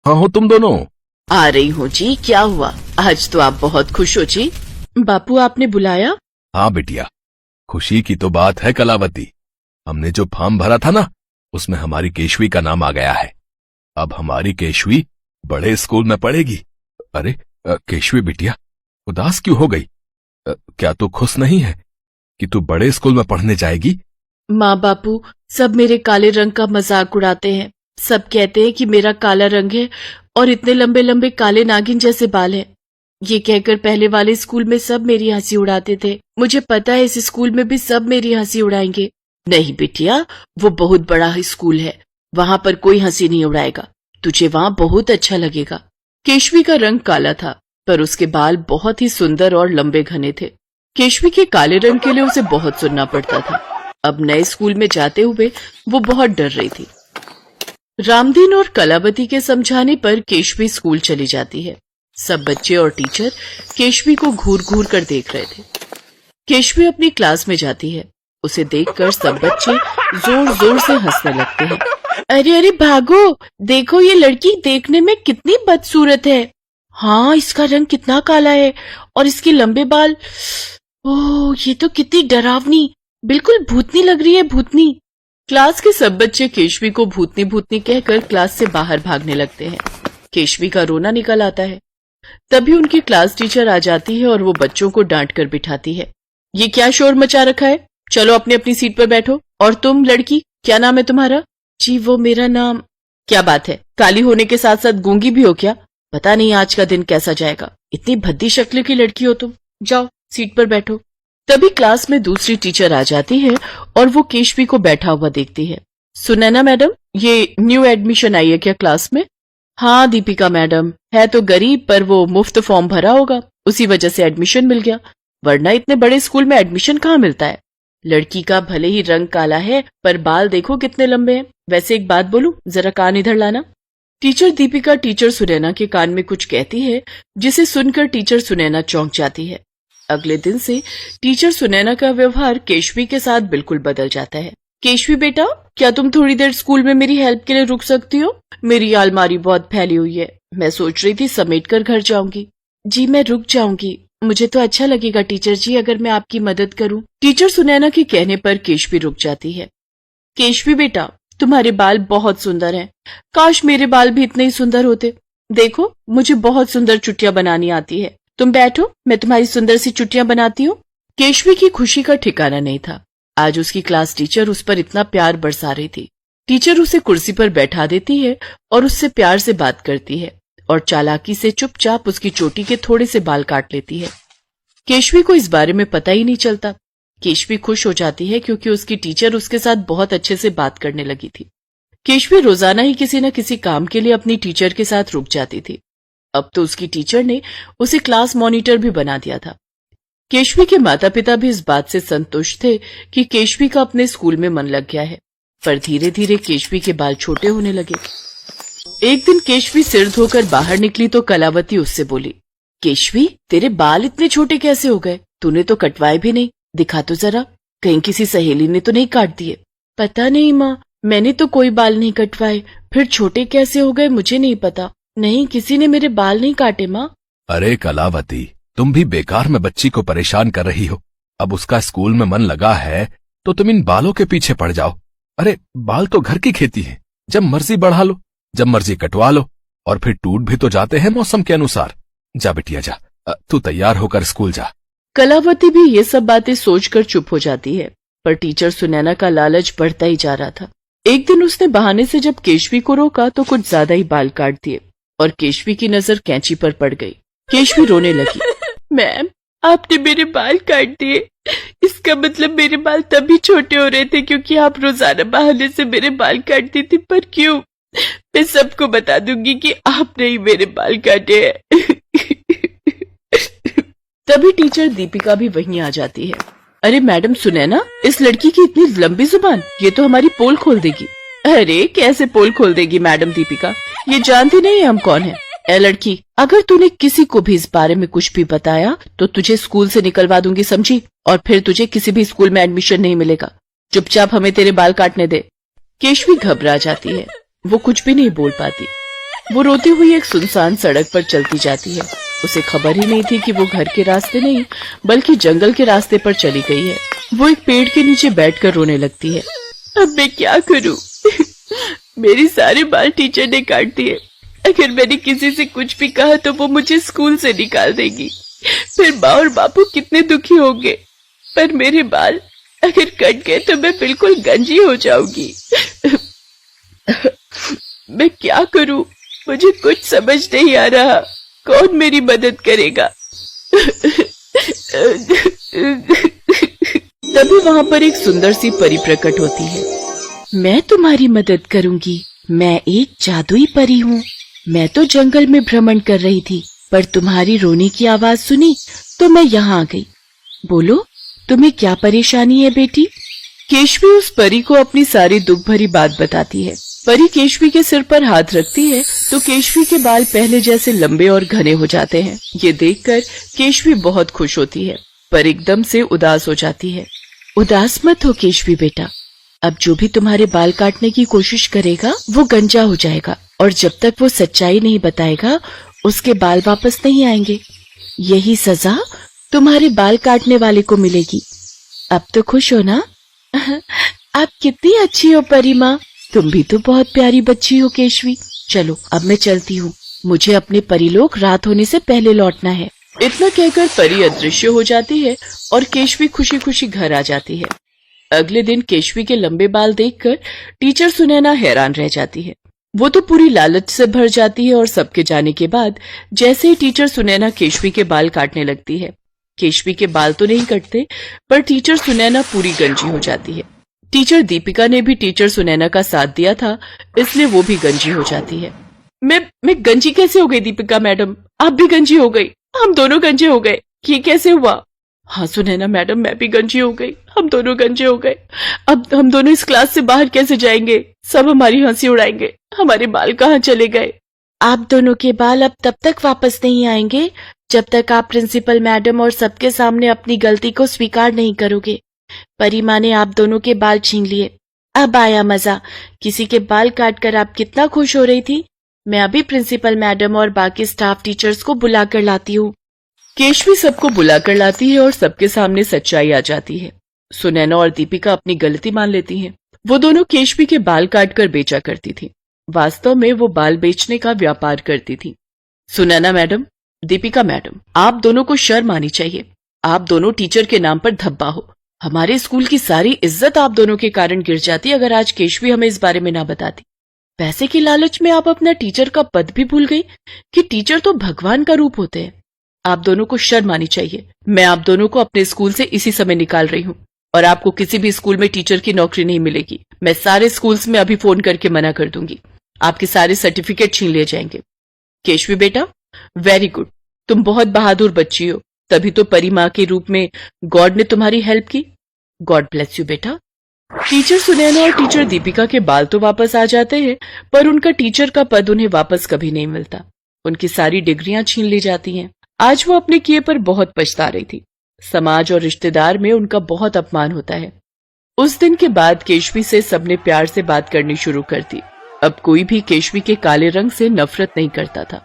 हाँ हो तुम दोनों? आ रही हूँ जी। क्या हुआ, आज तो आप बहुत खुश हो जी। बापू आपने बुलाया? हाँ बिटिया, खुशी की तो बात है कलावती। हमने जो फॉर्म भरा था ना, उसमें हमारी केशवी का नाम आ गया है। अब हमारी केशवी बड़े स्कूल में पढ़ेगी। अरे केशवी बिटिया, उदास क्यों हो गई? क्या तू खुश नहीं है कि तू बड़े स्कूल में पढ़ने जाएगी? माँ बापू सब मेरे काले रंग का मजाक उड़ाते हैं। सब कहते हैं कि मेरा काला रंग है और इतने लंबे लंबे काले नागिन जैसे बाल हैं। ये कहकर पहले वाले स्कूल में सब मेरी हंसी उड़ाते थे। मुझे पता है इस स्कूल में भी सब मेरी हंसी उड़ाएंगे। नहीं बिटिया, वो बहुत बड़ा स्कूल है, वहां पर कोई हंसी नहीं उड़ाएगा। तुझे वहां बहुत अच्छा लगेगा। केशवी का रंग काला था, पर उसके बाल बहुत ही सुंदर और लंबे घने थे। केशवी के काले रंग के लिए उसे बहुत सुनना पड़ता था। अब नए स्कूल में जाते हुए वो बहुत डर रही थी। रामदीन और कलावती के समझाने पर केशवी स्कूल चली जाती है। सब बच्चे और टीचर केशवी को घूर घूर कर देख रहे थे। केशवी अपनी क्लास में जाती है। उसे देखकर सब बच्चे जोर जोर से हंसने लगते हैं। अरे अरे भागो, देखो ये लड़की देखने में कितनी बदसूरत है। हाँ, इसका रंग कितना काला है और इसके लंबे बाल। ओह, ये तो कितनी डरावनी, बिल्कुल भूतनी लग रही है, भूतनी। क्लास के सब बच्चे केशवी को भूतनी भूतनी कहकर क्लास से बाहर भागने लगते हैं। केशवी का रोना निकल आता है। तभी उनकी क्लास टीचर आ जाती है और वो बच्चों को डांट कर बिठाती है। ये क्या शोर मचा रखा है? चलो अपनी अपनी सीट पर बैठो। और तुम लड़की, क्या नाम है तुम्हारा? जी वो मेरा नाम। क्या बात है, काली होने के साथ साथ गूंगी भी हो क्या? पता नहीं आज का दिन कैसा जाएगा। इतनी भद्दी शक्ल की लड़की हो तुम। जाओ सीट पर बैठो। तभी क्लास में दूसरी टीचर आ जाती है और वो केशवी को बैठा हुआ देखती है। सुनैना मैडम, ये न्यू एडमिशन आई है क्या क्लास में? हाँ दीपिका मैडम, है तो गरीब पर वो मुफ्त फॉर्म भरा होगा, उसी वजह से एडमिशन मिल गया, वरना इतने बड़े स्कूल में एडमिशन कहाँ मिलता है। लड़की का भले ही रंग काला है पर बाल देखो कितने लंबे हैं। वैसे एक बात बोलूं, जरा कान इधर लाना। टीचर दीपिका टीचर सुनैना के कान में कुछ कहती है, जिसे सुनकर टीचर सुनैना चौंक जाती है। अगले दिन से टीचर सुनैना का व्यवहार केशवी के साथ बिल्कुल बदल जाता है। केशवी बेटा, क्या तुम थोड़ी देर स्कूल में मेरी हेल्प के लिए रुक सकती हो? मेरी अलमारी बहुत फैली हुई है, मैं सोच रही थी समेट कर घर जाऊंगी। जी मैं रुक जाऊंगी, मुझे तो अच्छा लगेगा टीचर जी अगर मैं आपकी मदद करूं। टीचर सुनैना के कहने पर केशवी रुक जाती है। केशवी बेटा, तुम्हारे बाल बहुत सुंदर हैं, काश मेरे बाल भी इतने ही सुंदर होते। देखो मुझे बहुत सुंदर चुटियां बनानी आती है। तुम बैठो, मैं तुम्हारी सुंदर सी चुटियां बनाती हूँ। केशवी की खुशी का ठिकाना नहीं था। आज उसकी क्लास टीचर उस पर इतना प्यार बरसा रही थी। टीचर उसे कुर्सी पर बैठा देती है और उससे प्यार से बात करती है और चालाकी से चुपचाप उसकी चोटी के थोड़े से बाल काट लेती है। केशवी को इस बारे में पता ही नहीं चलता। केशवी खुश हो जाती है क्योंकि उसकी टीचर उसके साथ बहुत अच्छे से बात करने लगी थी। केशवी रोजाना ही किसी न किसी काम के लिए अपनी टीचर के साथ रुक जाती थी। अब तो उसकी टीचर ने उसे क्लास मॉनिटर भी बना दिया था। केशवी के माता पिता भी इस बात से संतुष्ट थे कि केशवी का अपने स्कूल में मन लग गया है, पर धीरे धीरे केशवी के बाल छोटे होने लगे। एक दिन केशवी सिर धोकर बाहर निकली तो कलावती उससे बोली, केशवी तेरे बाल इतने छोटे कैसे हो गए? तूने तो कटवाए भी नहीं, दिखा तो जरा, कहीं किसी सहेली ने तो नहीं काट दिए? पता नहीं माँ, मैंने तो कोई बाल नहीं कटवाए, फिर छोटे कैसे हो गए मुझे नहीं पता। नहीं, किसी ने मेरे बाल नहीं काटे माँ। अरे कलावती, तुम भी बेकार में बच्ची को परेशान कर रही हो। अब उसका स्कूल में मन लगा है तो तुम इन बालों के पीछे पड़ जाओ। अरे बाल तो घर की खेती है, जब मर्जी बढ़ा लो, जब मर्जी कटवा लो, और फिर टूट भी तो जाते हैं मौसम के अनुसार। जा बिटिया जा, तू तैयार होकर स्कूल जा। कलावती भी ये सब बातें सोचकर चुप हो जाती है, पर टीचर सुनैना का लालच बढ़ता ही जा रहा था। एक दिन उसने बहाने से जब केशवी को रोका तो कुछ ज्यादा ही बाल काट दिए और केशवी की नजर कैंची पर पड़ गई। केशवी रोने लगी। मैम, आपने मेरे बाल काट दिए। इसका मतलब मेरे बाल तभी छोटे हो रहे थे क्योंकि आप रोजाना बहाने से मेरे बाल काटती थी। पर क्यों? मैं सबको बता दूंगी कि आपने ही मेरे बाल काटे हैं। तभी टीचर दीपिका भी वहीं आ जाती है। अरे मैडम सुनैना, इस लड़की की इतनी लंबी जुबान, ये तो हमारी पोल खोल देगी। अरे कैसे पोल खोल देगी मैडम दीपिका, ये जानती नहीं है हम कौन है। ए लड़की, अगर तूने किसी को भी इस बारे में कुछ भी बताया तो तुझे स्कूल से निकलवा दूंगी, समझी? और फिर तुझे किसी भी स्कूल में एडमिशन नहीं मिलेगा। चुपचाप हमें तेरे बाल काटने दे। केशवी घबरा जाती है, वो कुछ भी नहीं बोल पाती। वो रोती हुई एक सुनसान सड़क पर चलती जाती है। उसे खबर ही नहीं थी कि वो घर के रास्ते नहीं बल्कि जंगल के रास्ते पर चली गई है। वो एक पेड़ के नीचे बैठकर रोने लगती है। अब मैं क्या करूं? मेरी सारे बाल टीचर ने काट दिए। अगर मैंने किसी से कुछ भी कहा तो वो मुझे स्कूल से निकाल देगी। फिर माँ और बापू कितने दुखी होंगे। पर मेरे बाल अगर कट गए तो मैं बिल्कुल गंजी हो जाऊंगी। मैं क्या करूं? मुझे कुछ समझ नहीं आ रहा। कौन मेरी मदद करेगा? तभी वहां पर एक सुंदर सी परी प्रकट होती है। मैं तुम्हारी मदद करूंगी। मैं एक जादुई परी हूँ। मैं तो जंगल में भ्रमण कर रही थी, पर तुम्हारी रोने की आवाज सुनी तो मैं यहाँ आ गई। बोलो, तुम्हें क्या परेशानी है बेटी? केशवी उस परी को अपनी सारी दुख भरी बात बताती है। परी केशवी के सिर पर हाथ रखती है तो केशवी के बाल पहले जैसे लंबे और घने हो जाते हैं। ये देखकर केशवी बहुत खुश होती है, पर एकदम से उदास हो जाती है। उदास मत हो केशवी बेटा। अब जो भी तुम्हारे बाल काटने की कोशिश करेगा वो गंजा हो जाएगा, और जब तक वो सच्चाई नहीं बताएगा उसके बाल वापस नहीं आएंगे। यही सजा तुम्हारे बाल काटने वाले को मिलेगी। अब तो खुश हो ना? आप कितनी अच्छी हो परी माँ। तुम भी तो बहुत प्यारी बच्ची हो केशवी। चलो अब मैं चलती हूँ। मुझे अपने परीलोक रात होने से पहले लौटना है। इतना कहकर परी अदृश्य हो जाती है और केशवी खुशी खुशी घर आ जाती है। अगले दिन केशवी के लंबे बाल देखकर टीचर सुनैना हैरान रह जाती है। वो तो पूरी लालच से भर जाती है और सबके जाने के बाद जैसे ही टीचर सुनैना केशवी के बाल काटने लगती है, केशवी के बाल तो नहीं कटते पर टीचर सुनैना पूरी गंजी हो जाती है। टीचर दीपिका ने भी टीचर सुनैना का साथ दिया था, इसलिए वो भी गंजी हो जाती है। मैं गंजी कैसे हो गई दीपिका मैडम? आप भी गंजी हो गई। हम दोनों गंजे हो गए। ये कैसे हुआ? हाँ सुनैना मैडम, मैं भी गंजी हो गई। हम दोनों गंजे हो गए। अब हम दोनों इस क्लास से बाहर कैसे जाएंगे? सब हमारी हंसी उड़ाएंगे। हमारे बाल कहाँ चले गए? आप दोनों के बाल अब तब तक वापस नहीं आएंगे जब तक आप प्रिंसिपल मैडम और सबके सामने अपनी गलती को स्वीकार नहीं करोगे। परी माँ ने आप दोनों के बाल छीन लिए। अब आया मजा। किसी के बाल काटकर आप कितना खुश हो रही थी। मैं अभी प्रिंसिपल मैडम और बाकी स्टाफ टीचर्स को बुला कर लाती हूँ। केशवी सबको बुलाकर लाती है और सबके सामने सच्चाई आ जाती है। सुनैना और दीपिका अपनी गलती मान लेती हैं। वो दोनों केशवी के बाल काटकर बेचा करती थी। वास्तव में वो बाल बेचने का व्यापार करती थी। सुनैना मैडम, दीपिका मैडम, आप दोनों को शर्म आनी चाहिए। आप दोनों टीचर के नाम पर धब्बा हो। हमारे स्कूल की सारी इज्जत आप दोनों के कारण गिर जाती अगर आज केशवी हमें इस बारे में ना बताती। पैसे की लालच में आप अपना टीचर का पद भी भूल गई कि टीचर तो भगवान का रूप होते हैं। आप दोनों को शर्म आनी चाहिए। मैं आप दोनों को अपने स्कूल से इसी समय निकाल रही हूँ और आपको किसी भी स्कूल में टीचर की नौकरी नहीं मिलेगी। मैं सारे स्कूल्स में अभी फोन करके मना कर दूंगी। आपके सारे सर्टिफिकेट छीन लिए जाएंगे। केशवी बेटा, वेरी गुड। तुम बहुत बहादुर बच्ची हो, तभी तो परी माँ के रूप में गॉड ने तुम्हारी हेल्प की। गॉड ब्लेस यू बेटा। टीचर सुनैना और टीचर दीपिका के बाल तो वापस आ जाते हैं, पर उनका टीचर का पद उन्हें वापस कभी नहीं मिलता। उनकी सारी डिग्रियां छीन ली जाती हैं। आज वो अपने किए पर बहुत पछता रही थी। समाज और रिश्तेदार में उनका बहुत अपमान होता है। उस दिन के बाद केशवी से सबने प्यार से बात करनी शुरू कर दी। अब कोई भी केशवी के काले रंग से नफरत नहीं करता था।